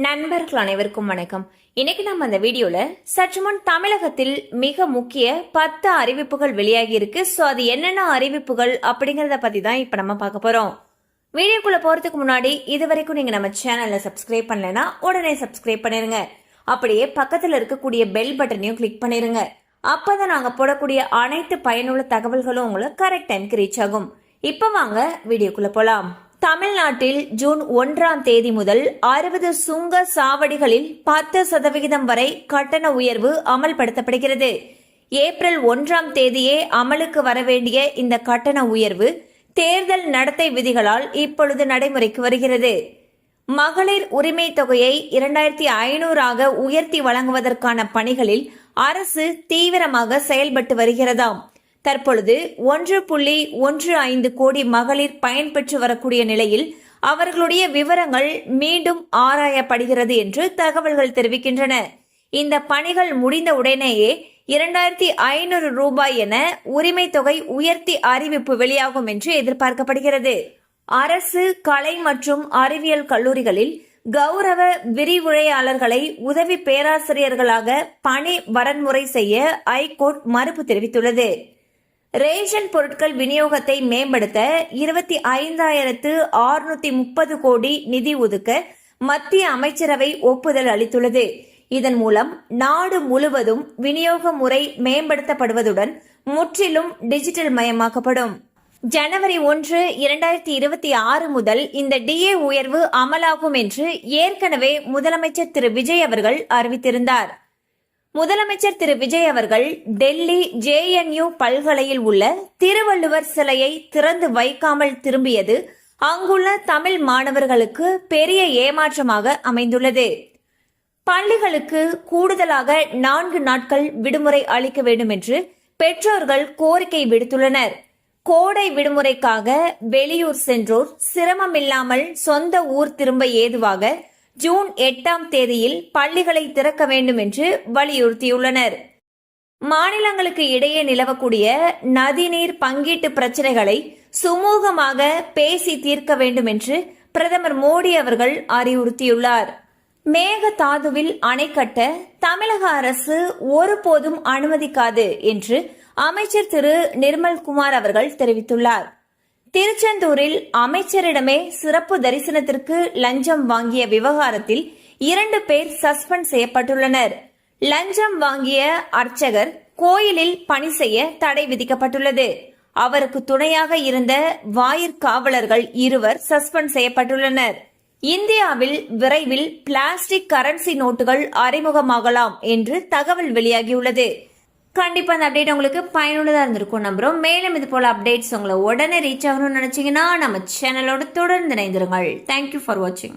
நண்பர்கள் அனைவருக்கும் வணக்கம். இன்னைக்கு நம்ம அந்த வீடியோல சற்று முன் தமிழகத்தில் மிக முக்கிய 10 அறிவிப்புகள் வெளியாகி இருக்கு. சோ அது என்னென்ன அறிவிப்புகள் அப்படிங்கறத பத்தி தான் இப்ப நம்ம பார்க்க போறோம். வீடியோக்குள்ள போறதுக்கு முன்னாடி இது வரைக்கும் நீங்க நம்ம சேனல்ல சப்ஸ்கிரைப் பண்ணலனா உடனே சப்ஸ்கிரைப் பண்ணிருங்க. அப்படியே பக்கத்துல இருக்கக்கூடிய பெல் பட்டனையும் கிளிக் பண்ணிருங்க. அப்பதான் நாங்க போடக்கூடிய அனைத்து பயனுள்ள தகவல்களும் உங்களுக்கு கரெக்ட் டைம்க்கு ரீச் ஆகும். இப்ப வாங்க வீடியோக்குள்ள போலாம். தமிழ்நாட்டில் ஜூன் 1ஆம் தேதி முதல் 60 சுங்க சாவடிகளில் 10% வரை கட்டண உயர்வு அமல்படுத்தப்படுகிறது. ஏப்ரல் 1ஆம் தேதியே அமலுக்கு வரவேண்டிய இந்த கட்டண உயர்வு தேர்தல் நடத்தை விதிகளால் இப்பொழுது நடைமுறைக்கு வருகிறது. மகளிர் உரிமை தொகையை 2500 உயர்த்தி வழங்குவதற்கான பணிகளில் அரசு தீவிரமாக செயல்பட்டு வருகிறதாம். தற்பொழுது 1.15 கோடி மகளிர் பயன்பெற்று வரக்கூடிய நிலையில் அவர்களுடைய விவரங்கள் மீண்டும் ஆராயப்படுகிறது என்று தகவல்கள் தெரிவிக்கின்றன. இந்த பணிகள் முடிந்த உடனேயே 2500 ரூபாய் என உரிமை தொகை உயர்த்தி அறிவிப்பு வெளியாகும் என்று எதிர்பார்க்கப்படுகிறது. அரசு கலை மற்றும் அறிவியல் கல்லூரிகளில் கௌரவ விரிவுரையாளர்களை உதவி பேராசிரியர்களாக பணி வரன்முறை செய்ய ஐகோர்ட் மறுப்பு தெரிவித்துள்ளது. ரேஷன் பொருட்கள் விநியோகத்தை மேம்படுத்த 25,630 கோடி நிதி ஒதுக்க மத்திய அமைச்சரவை ஒப்புதல் அளித்துள்ளது. இதன் மூலம் நாடு முழுவதும் விநியோக முறை மேம்படுத்தப்படுவதுடன் முற்றிலும் டிஜிட்டல் மயமாக்கப்படும். ஜனவரி 1, 2026 முதல் இந்த டிஏ உயர்வு அமலாகும் என்று ஏற்கனவே முதலமைச்சர் திரு விஜய் அவர்கள் அறிவித்திருந்தார். முதலமைச்சர் திரு விஜய் அவர்கள் டெல்லி JNU பல்கலையில் உள்ள திருவள்ளுவர் சிலையை திறந்து வைக்காமல் திரும்பியது அங்குள்ள தமிழ் மாணவர்களுக்கு பெரிய ஏமாற்றமாக அமைந்துள்ளது. பள்ளிகளுக்கு கூடுதலாக 4 நாட்கள் விடுமுறை அளிக்க வேண்டும் என்று பெற்றோர்கள் கோரிக்கை விடுத்துள்ளனர். கோடை விடுமுறைக்காக வெளியூர் சென்றோர் சிரமமில்லாமல் சொந்த ஊர் திரும்ப ஏதுவாக ஜூன் 8ஆம் தேதியில் பள்ளிகளை திறக்க வேண்டும் என்று வலியுறுத்தியுள்ளனர். மாநிலங்களுக்கு இடையே நிலவக்கூடிய நதிநீர் பங்கீட்டு பிரச்சனைகளை சுமூகமாக பேசி தீர்க்க வேண்டும் என்று பிரதமர் மோடி அவர்கள் அறிவுறுத்தியுள்ளார். மேகதாதுவில் அணை கட்ட தமிழக அரசு ஒருபோதும் அனுமதிக்காது என்று அமைச்சர் திரு நிர்மல்குமார் அவர்கள் தெரிவித்துள்ளார். திருச்செந்தூரில் அமைச்சரிடமே சிறப்பு தரிசனத்திற்கு லஞ்சம் வாங்கிய விவகாரத்தில் 2 பேர் சஸ்பெண்ட் செய்யப்பட்டுள்ளனர். லஞ்சம் வாங்கிய அர்ச்சகர் கோயிலில் பணி செய்ய தடை விதிக்கப்பட்டுள்ளது. அவருக்கு துணையாக இருந்த வாயிற்காவலர்கள் 2 சஸ்பெண்ட் செய்யப்பட்டுள்ளனர். இந்தியாவில் விரைவில் பிளாஸ்டிக் கரன்சி நோட்டுகள் அறிமுகமாகலாம் என்று தகவல் வெளியாகியுள்ளது. கண்டிப்பா அந்த அப்டேட் உங்களுக்கு பயனுள்ளதா இருந்திருக்கும் நம்புறோம். மேலும் இது போல அப்டேட்ஸ் உங்களை உடனே ரீச் ஆகணும்னு நினைச்சீங்கன்னா நம்ம சேனலோட தொடர்ந்து இணைந்திருங்கள். தேங்க்யூ ஃபார் வாட்சிங்.